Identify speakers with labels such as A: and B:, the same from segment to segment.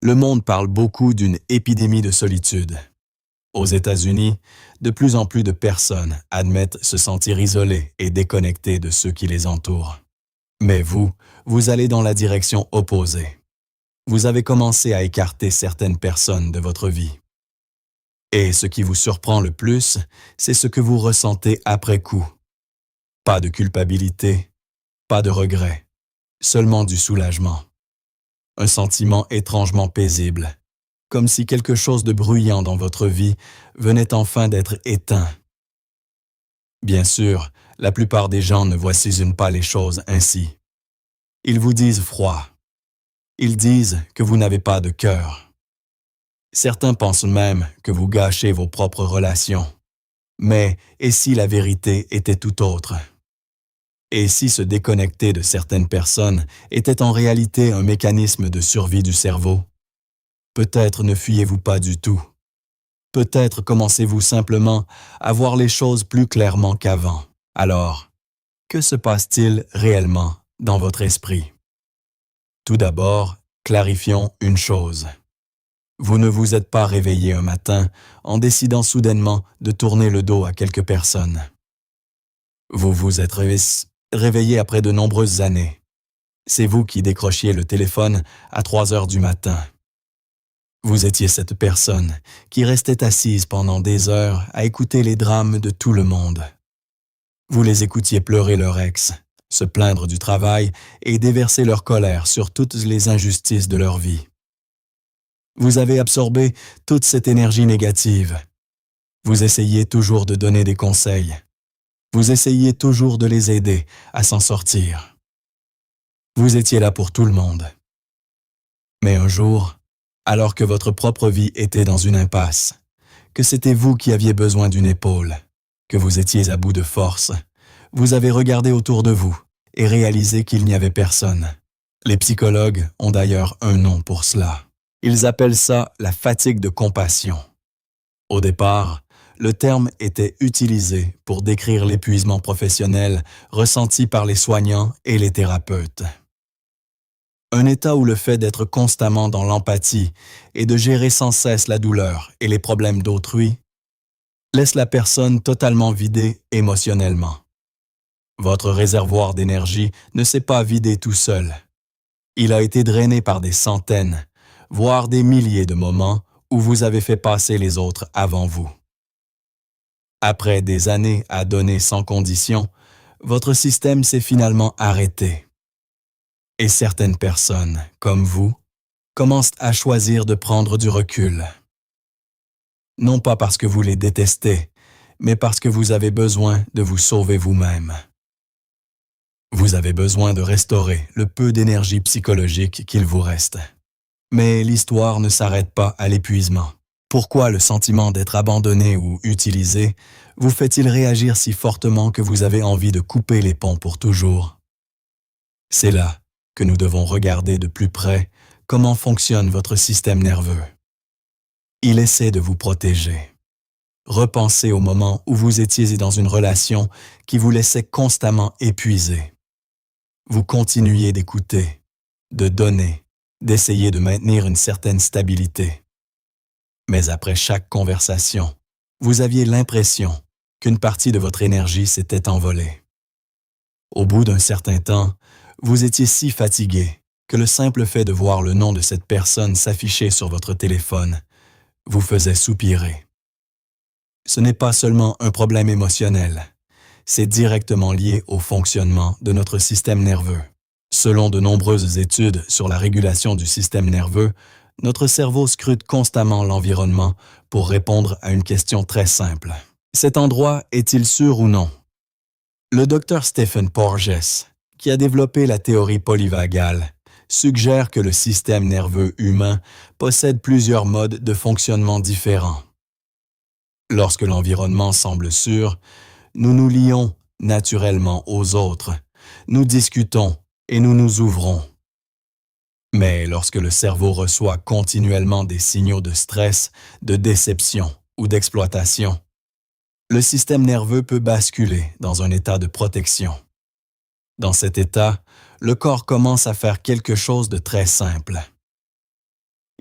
A: Le monde parle beaucoup d'une épidémie de solitude. Aux États-Unis, de plus en plus de personnes admettent se sentir isolées et déconnectées de ceux qui les entourent. Mais vous allez dans la direction opposée. Vous avez commencé à écarter certaines personnes de votre vie. Et ce qui vous surprend le plus, c'est ce que vous ressentez après coup. Pas de culpabilité, pas de regret, seulement du soulagement. Un sentiment étrangement paisible, comme si quelque chose de bruyant dans votre vie venait enfin d'être éteint. Bien sûr, la plupart des gens ne voient pas les choses ainsi. Ils vous disent froid. Ils disent que vous n'avez pas de cœur. Certains pensent même que vous gâchez vos propres relations. Mais et si la vérité était tout autre? Et si se déconnecter de certaines personnes était en réalité un mécanisme de survie du cerveau? Peut-être ne fuyez-vous pas du tout. Peut-être commencez-vous simplement à voir les choses plus clairement qu'avant. Alors, que se passe-t-il réellement dans votre esprit? Tout d'abord, clarifions une chose. Vous ne vous êtes pas réveillé un matin en décidant soudainement de tourner le dos à quelques personnes. Vous vous êtes réveillé après de nombreuses années. C'est vous qui décrochiez le téléphone à 3 heures du matin. Vous étiez cette personne qui restait assise pendant des heures à écouter les drames de tout le monde. Vous les écoutiez pleurer leur ex, se plaindre du travail et déverser leur colère sur toutes les injustices de leur vie. Vous avez absorbé toute cette énergie négative. Vous essayez toujours de donner des conseils. Vous essayez toujours de les aider à s'en sortir. Vous étiez là pour tout le monde. Mais un jour, alors que votre propre vie était dans une impasse, que c'était vous qui aviez besoin d'une épaule, que vous étiez à bout de force, vous avez regardé autour de vous et réalisé qu'il n'y avait personne. Les psychologues ont d'ailleurs un nom pour cela. Ils appellent ça la fatigue de compassion. Au départ, le terme était utilisé pour décrire l'épuisement professionnel ressenti par les soignants et les thérapeutes. Un état où le fait d'être constamment dans l'empathie et de gérer sans cesse la douleur et les problèmes d'autrui laisse la personne totalement vidée émotionnellement. Votre réservoir d'énergie ne s'est pas vidé tout seul. Il a été drainé par des centaines, voire des milliers de moments où vous avez fait passer les autres avant vous. Après des années à donner sans condition, votre système s'est finalement arrêté. Et certaines personnes, comme vous, commencent à choisir de prendre du recul. Non pas parce que vous les détestez, mais parce que vous avez besoin de vous sauver vous-même. Vous avez besoin de restaurer le peu d'énergie psychologique qu'il vous reste. Mais l'histoire ne s'arrête pas à l'épuisement. Pourquoi le sentiment d'être abandonné ou utilisé vous fait-il réagir si fortement que vous avez envie de couper les ponts pour toujours? C'est là que nous devons regarder de plus près comment fonctionne votre système nerveux. Il essaie de vous protéger. Repensez au moment où vous étiez dans une relation qui vous laissait constamment épuisé. Vous continuiez d'écouter, de donner, d'essayer de maintenir une certaine stabilité. Mais après chaque conversation, vous aviez l'impression qu'une partie de votre énergie s'était envolée. Au bout d'un certain temps, vous étiez si fatigué que le simple fait de voir le nom de cette personne s'afficher sur votre téléphone vous faisait soupirer. Ce n'est pas seulement un problème émotionnel, c'est directement lié au fonctionnement de notre système nerveux. Selon de nombreuses études sur la régulation du système nerveux, notre cerveau scrute constamment l'environnement pour répondre à une question très simple. Cet endroit est-il sûr ou non? Le docteur Stephen Porges, qui a développé la théorie polyvagale, suggère que le système nerveux humain possède plusieurs modes de fonctionnement différents. Lorsque l'environnement semble sûr, nous nous lions naturellement aux autres, nous discutons et nous nous ouvrons. Mais lorsque le cerveau reçoit continuellement des signaux de stress, de déception ou d'exploitation, le système nerveux peut basculer dans un état de protection. Dans cet état, le corps commence à faire quelque chose de très simple.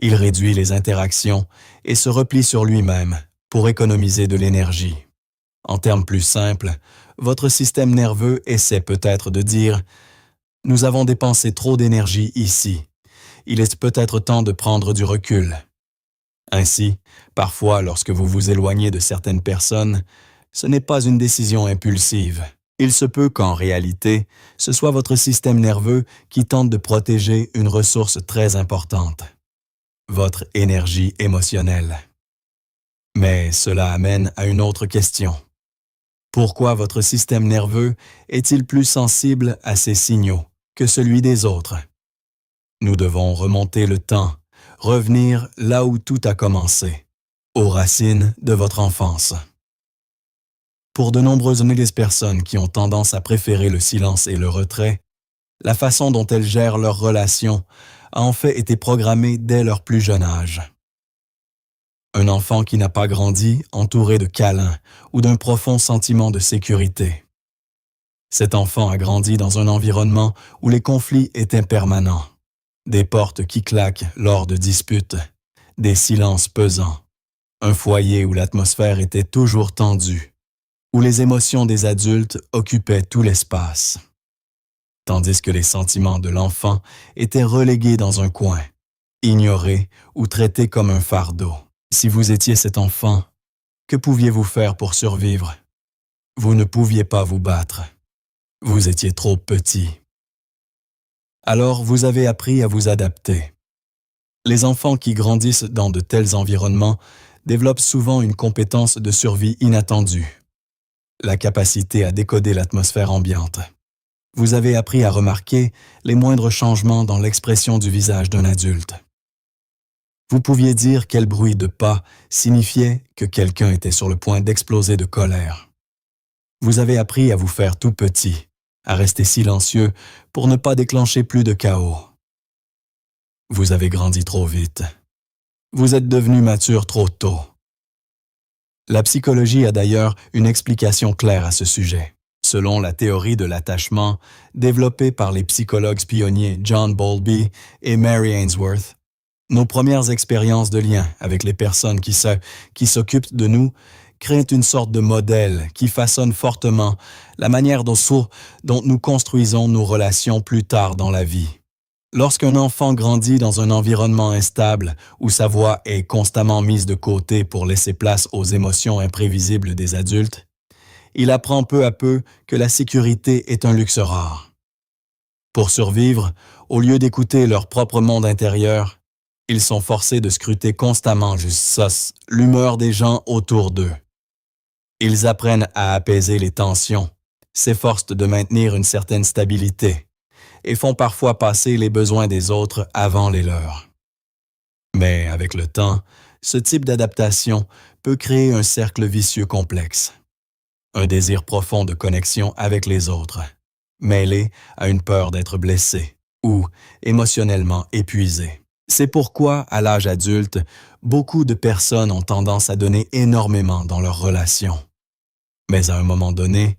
A: Il réduit les interactions et se replie sur lui-même pour économiser de l'énergie. En termes plus simples, votre système nerveux essaie peut-être de dire « Nous avons dépensé trop d'énergie ici. Il est peut-être temps de prendre du recul. » Ainsi, parfois, lorsque vous vous éloignez de certaines personnes, ce n'est pas une décision impulsive. Il se peut qu'en réalité, ce soit votre système nerveux qui tente de protéger une ressource très importante, votre énergie émotionnelle. Mais cela amène à une autre question. Pourquoi votre système nerveux est-il plus sensible à ces signaux que celui des autres? Nous devons remonter le temps, revenir là où tout a commencé, aux racines de votre enfance. Pour de nombreuses personnes qui ont tendance à préférer le silence et le retrait, la façon dont elles gèrent leurs relations a en fait été programmée dès leur plus jeune âge. Un enfant qui n'a pas grandi entouré de câlins ou d'un profond sentiment de sécurité. Cet enfant a grandi dans un environnement où les conflits étaient permanents. Des portes qui claquent lors de disputes, des silences pesants, un foyer où l'atmosphère était toujours tendue, où les émotions des adultes occupaient tout l'espace, tandis que les sentiments de l'enfant étaient relégués dans un coin, ignorés ou traités comme un fardeau. Si vous étiez cet enfant, que pouviez-vous faire pour survivre? Vous ne pouviez pas vous battre. Vous étiez trop petit. Alors vous avez appris à vous adapter. Les enfants qui grandissent dans de tels environnements développent souvent une compétence de survie inattendue, la capacité à décoder l'atmosphère ambiante. Vous avez appris à remarquer les moindres changements dans l'expression du visage d'un adulte. Vous pouviez dire quel bruit de pas signifiait que quelqu'un était sur le point d'exploser de colère. Vous avez appris à vous faire tout petit, à rester silencieux pour ne pas déclencher plus de chaos. Vous avez grandi trop vite. Vous êtes devenu mature trop tôt. La psychologie a d'ailleurs une explication claire à ce sujet. Selon la théorie de l'attachement développée par les psychologues pionniers John Bowlby et Mary Ainsworth, nos premières expériences de lien avec les personnes qui s'occupent de nous créent une sorte de modèle qui façonne fortement la manière dont nous construisons nos relations plus tard dans la vie. Lorsqu'un enfant grandit dans un environnement instable où sa voix est constamment mise de côté pour laisser place aux émotions imprévisibles des adultes, il apprend peu à peu que la sécurité est un luxe rare. Pour survivre, au lieu d'écouter leur propre monde intérieur, ils sont forcés de scruter constamment l'humeur des gens autour d'eux. Ils apprennent à apaiser les tensions, s'efforcent de maintenir une certaine stabilité et font parfois passer les besoins des autres avant les leurs. Mais avec le temps, ce type d'adaptation peut créer un cercle vicieux complexe. Un désir profond de connexion avec les autres, mêlé à une peur d'être blessé ou émotionnellement épuisé. C'est pourquoi, à l'âge adulte, beaucoup de personnes ont tendance à donner énormément dans leurs relations. Mais à un moment donné,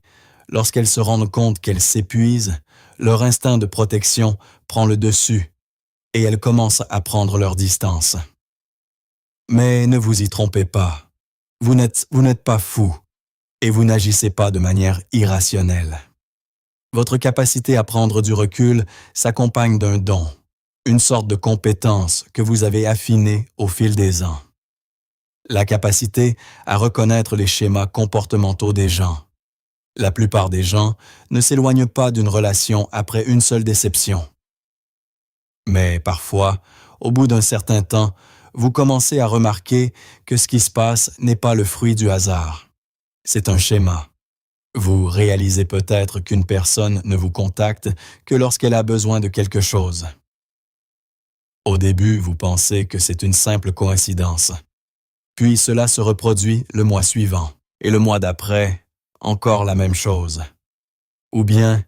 A: lorsqu'elles se rendent compte qu'elles s'épuisent, leur instinct de protection prend le dessus et elles commencent à prendre leur distance. Mais ne vous y trompez pas, vous n'êtes pas fou et vous n'agissez pas de manière irrationnelle. Votre capacité à prendre du recul s'accompagne d'un don, une sorte de compétence que vous avez affinée au fil des ans. La capacité à reconnaître les schémas comportementaux des gens. La plupart des gens ne s'éloignent pas d'une relation après une seule déception. Mais parfois, au bout d'un certain temps, vous commencez à remarquer que ce qui se passe n'est pas le fruit du hasard. C'est un schéma. Vous réalisez peut-être qu'une personne ne vous contacte que lorsqu'elle a besoin de quelque chose. Au début, vous pensez que c'est une simple coïncidence. Puis cela se reproduit le mois suivant, et le mois d'après, encore la même chose. Ou bien,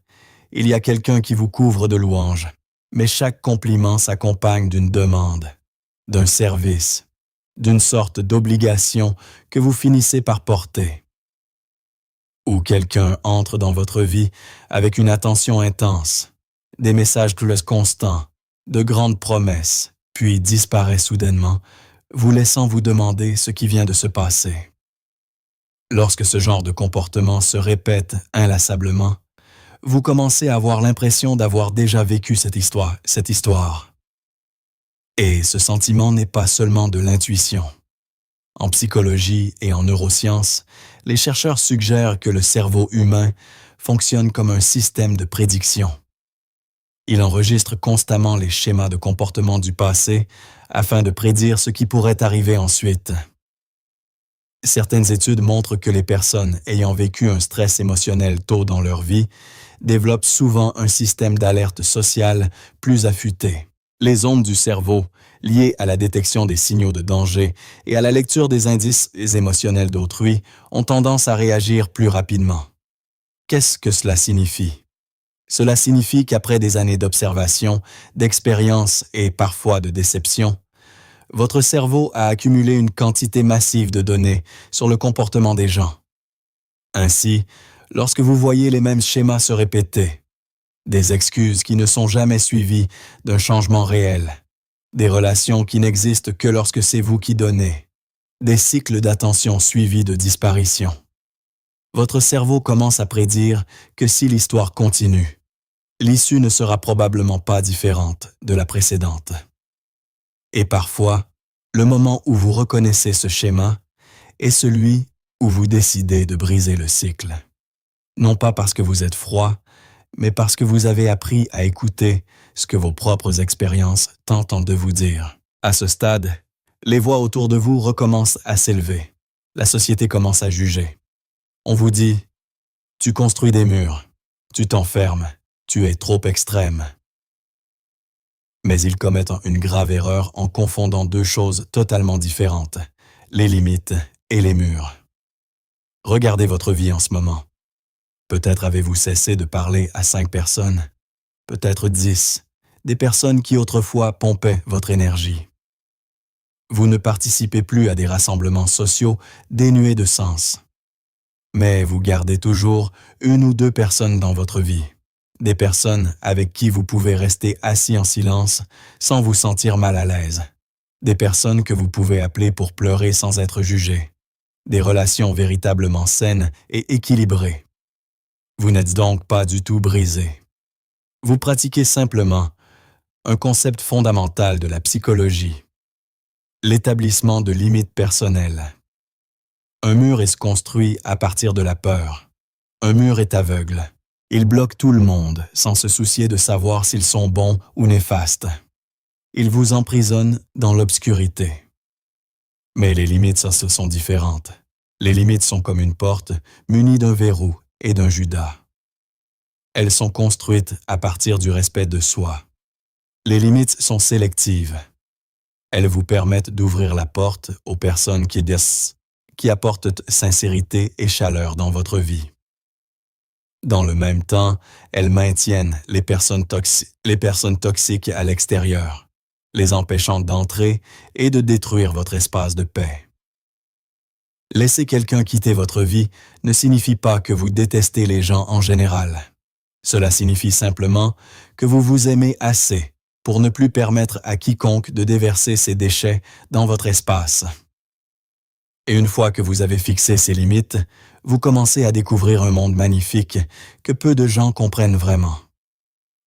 A: il y a quelqu'un qui vous couvre de louanges, mais chaque compliment s'accompagne d'une demande, d'un service, d'une sorte d'obligation que vous finissez par porter. Ou quelqu'un entre dans votre vie avec une attention intense, des messages constants, de grandes promesses, puis disparaît soudainement, vous laissant vous demander ce qui vient de se passer. Lorsque ce genre de comportement se répète inlassablement, vous commencez à avoir l'impression d'avoir déjà vécu cette histoire. Et ce sentiment n'est pas seulement de l'intuition. En psychologie et en neurosciences, les chercheurs suggèrent que le cerveau humain fonctionne comme un système de prédiction. Il enregistre constamment les schémas de comportement du passé afin de prédire ce qui pourrait arriver ensuite. Certaines études montrent que les personnes ayant vécu un stress émotionnel tôt dans leur vie développent souvent un système d'alerte sociale plus affûté. Les ondes du cerveau, liées à la détection des signaux de danger et à la lecture des indices émotionnels d'autrui, ont tendance à réagir plus rapidement. Qu'est-ce que cela signifie? Cela signifie qu'après des années d'observation, d'expérience et parfois de déception, votre cerveau a accumulé une quantité massive de données sur le comportement des gens. Ainsi, lorsque vous voyez les mêmes schémas se répéter, des excuses qui ne sont jamais suivies d'un changement réel, des relations qui n'existent que lorsque c'est vous qui donnez, des cycles d'attention suivis de disparition, votre cerveau commence à prédire que si l'histoire continue, l'issue ne sera probablement pas différente de la précédente. Et parfois, le moment où vous reconnaissez ce schéma est celui où vous décidez de briser le cycle. Non pas parce que vous êtes froid, mais parce que vous avez appris à écouter ce que vos propres expériences tentent de vous dire. À ce stade, les voix autour de vous recommencent à s'élever. La société commence à juger. On vous dit « Tu construis des murs, tu t'enfermes, tu es trop extrême ». Mais ils commettent une grave erreur en confondant deux choses totalement différentes, les limites et les murs. Regardez votre vie en ce moment. Peut-être avez-vous cessé de parler à 5 personnes, peut-être 10, des personnes qui autrefois pompaient votre énergie. Vous ne participez plus à des rassemblements sociaux dénués de sens. Mais vous gardez toujours 1 ou 2 personnes dans votre vie. Des personnes avec qui vous pouvez rester assis en silence sans vous sentir mal à l'aise. Des personnes que vous pouvez appeler pour pleurer sans être jugé. Des relations véritablement saines et équilibrées. Vous n'êtes donc pas du tout brisé. Vous pratiquez simplement un concept fondamental de la psychologie. L'établissement de limites personnelles. Un mur est construit à partir de la peur. Un mur est aveugle. Il bloque tout le monde sans se soucier de savoir s'ils sont bons ou néfastes. Il vous emprisonne dans l'obscurité. Mais les limites, ça, sont différentes. Les limites sont comme une porte munie d'un verrou et d'un judas. Elles sont construites à partir du respect de soi. Les limites sont sélectives. Elles vous permettent d'ouvrir la porte aux personnes qui apportent sincérité et chaleur dans votre vie. Dans le même temps, elles maintiennent les personnes toxiques à l'extérieur, les empêchant d'entrer et de détruire votre espace de paix. Laisser quelqu'un quitter votre vie ne signifie pas que vous détestez les gens en général. Cela signifie simplement que vous vous aimez assez pour ne plus permettre à quiconque de déverser ses déchets dans votre espace. Et une fois que vous avez fixé ces limites, vous commencez à découvrir un monde magnifique que peu de gens comprennent vraiment.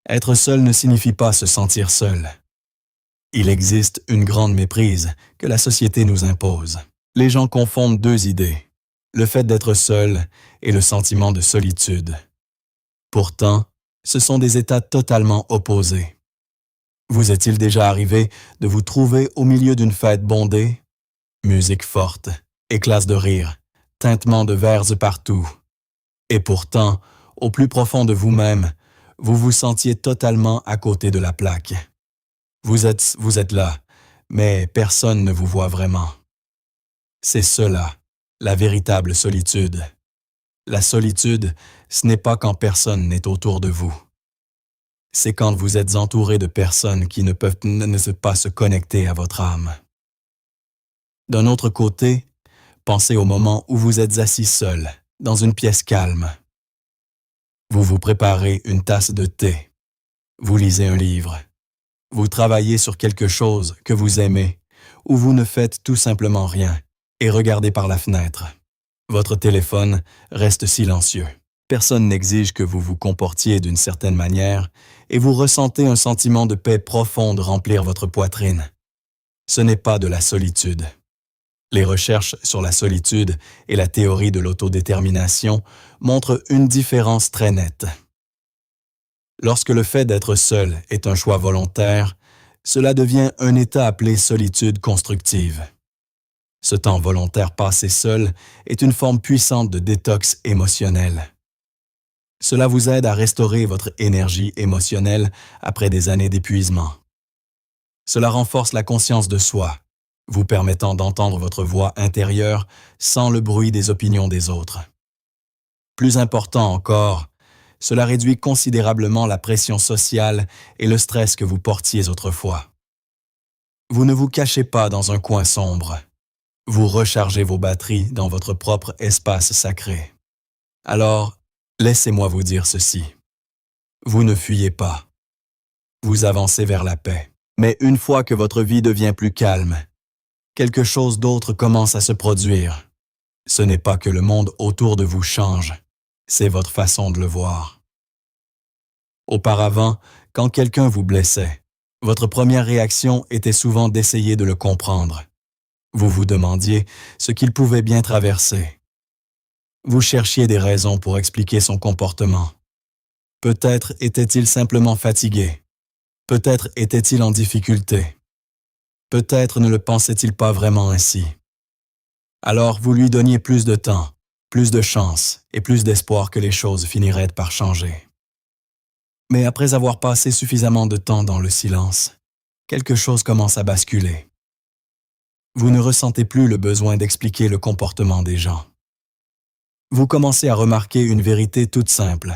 A: Être seul ne signifie pas se sentir seul. Il existe une grande méprise que la société nous impose. Les gens confondent 2 idées, le fait d'être seul et le sentiment de solitude. Pourtant, ce sont des états totalement opposés. Vous est-il déjà arrivé de vous trouver au milieu d'une fête bondée? Musique forte, éclats de rire, tintements de verres partout. Et pourtant, au plus profond de vous-même, vous vous sentiez totalement à côté de la plaque. Vous êtes là, mais personne ne vous voit vraiment. C'est cela, la véritable solitude. La solitude, ce n'est pas quand personne n'est autour de vous. C'est quand vous êtes entouré de personnes qui ne peuvent pas se connecter à votre âme. D'un autre côté, pensez au moment où vous êtes assis seul, dans une pièce calme. Vous vous préparez une tasse de thé. Vous lisez un livre. Vous travaillez sur quelque chose que vous aimez, ou vous ne faites tout simplement rien et regardez par la fenêtre. Votre téléphone reste silencieux. Personne n'exige que vous vous comportiez d'une certaine manière et vous ressentez un sentiment de paix profonde remplir votre poitrine. Ce n'est pas de la solitude. Les recherches sur la solitude et la théorie de l'autodétermination montrent une différence très nette. Lorsque le fait d'être seul est un choix volontaire, cela devient un état appelé solitude constructive. Ce temps volontaire passé seul est une forme puissante de détox émotionnel. Cela vous aide à restaurer votre énergie émotionnelle après des années d'épuisement. Cela renforce la conscience de soi, vous permettant d'entendre votre voix intérieure sans le bruit des opinions des autres. Plus important encore, cela réduit considérablement la pression sociale et le stress que vous portiez autrefois. Vous ne vous cachez pas dans un coin sombre. Vous rechargez vos batteries dans votre propre espace sacré. Alors, laissez-moi vous dire ceci. Vous ne fuyez pas. Vous avancez vers la paix. Mais une fois que votre vie devient plus calme, quelque chose d'autre commence à se produire. Ce n'est pas que le monde autour de vous change, c'est votre façon de le voir. Auparavant, quand quelqu'un vous blessait, votre première réaction était souvent d'essayer de le comprendre. Vous vous demandiez ce qu'il pouvait bien traverser. Vous cherchiez des raisons pour expliquer son comportement. Peut-être était-il simplement fatigué. Peut-être était-il en difficulté. Peut-être ne le pensait-il pas vraiment ainsi. Alors vous lui donniez plus de temps, plus de chance et plus d'espoir que les choses finiraient par changer. Mais après avoir passé suffisamment de temps dans le silence, quelque chose commence à basculer. Vous ne ressentez plus le besoin d'expliquer le comportement des gens. Vous commencez à remarquer une vérité toute simple.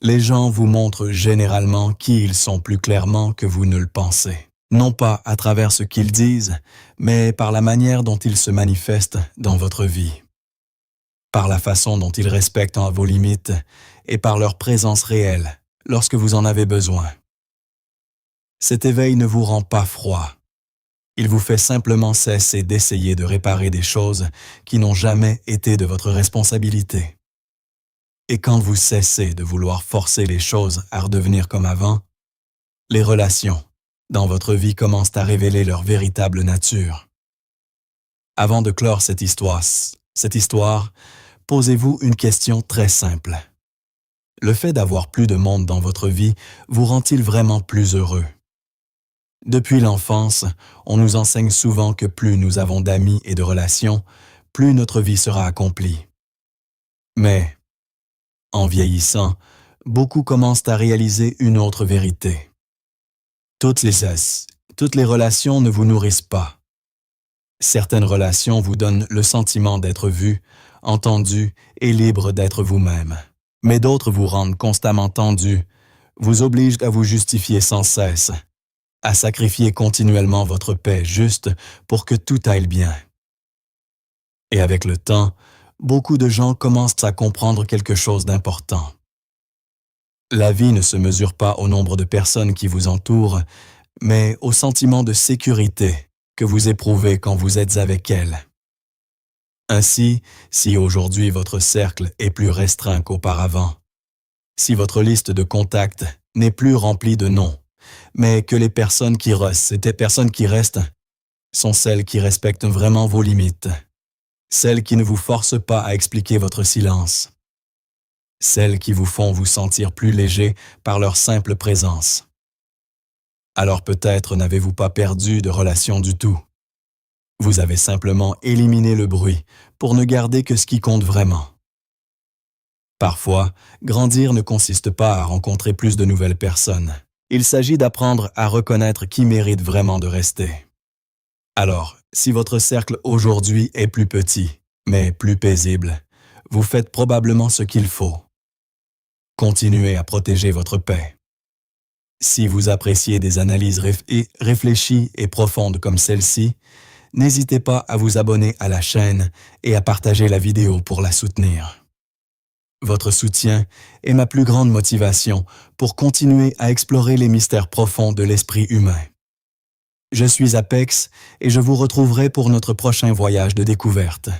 A: Les gens vous montrent généralement qui ils sont plus clairement que vous ne le pensez. Non pas à travers ce qu'ils disent, mais par la manière dont ils se manifestent dans votre vie. Par la façon dont ils respectent vos limites et par leur présence réelle lorsque vous en avez besoin. Cet éveil ne vous rend pas froid. Il vous fait simplement cesser d'essayer de réparer des choses qui n'ont jamais été de votre responsabilité. Et quand vous cessez de vouloir forcer les choses à redevenir comme avant, les relations dans votre vie commencent à révéler leur véritable nature. Avant de clore cette histoire, posez-vous une question très simple. Le fait d'avoir plus de monde dans votre vie vous rend-il vraiment plus heureux? Depuis l'enfance, on nous enseigne souvent que plus nous avons d'amis et de relations, plus notre vie sera accomplie. Mais, en vieillissant, beaucoup commencent à réaliser une autre vérité. Toutes les relations ne vous nourrissent pas. Certaines relations vous donnent le sentiment d'être vu, entendu et libre d'être vous-même. Mais d'autres vous rendent constamment tendu, vous obligent à vous justifier sans cesse, à sacrifier continuellement votre paix juste pour que tout aille bien. Et avec le temps, beaucoup de gens commencent à comprendre quelque chose d'important. La vie ne se mesure pas au nombre de personnes qui vous entourent, mais au sentiment de sécurité que vous éprouvez quand vous êtes avec elles. Ainsi, si aujourd'hui votre cercle est plus restreint qu'auparavant, si votre liste de contacts n'est plus remplie de noms, mais que les personnes qui restent sont celles qui respectent vraiment vos limites, celles qui ne vous forcent pas à expliquer votre silence, celles qui vous font vous sentir plus léger par leur simple présence. Alors peut-être n'avez-vous pas perdu de relation du tout. Vous avez simplement éliminé le bruit pour ne garder que ce qui compte vraiment. Parfois, grandir ne consiste pas à rencontrer plus de nouvelles personnes. Il s'agit d'apprendre à reconnaître qui mérite vraiment de rester. Alors, si votre cercle aujourd'hui est plus petit, mais plus paisible, vous faites probablement ce qu'il faut. Continuez à protéger votre paix. Si vous appréciez des analyses réfléchies et profondes comme celle-ci, n'hésitez pas à vous abonner à la chaîne et à partager la vidéo pour la soutenir. Votre soutien est ma plus grande motivation pour continuer à explorer les mystères profonds de l'esprit humain. Je suis Apex et je vous retrouverai pour notre prochain voyage de découverte.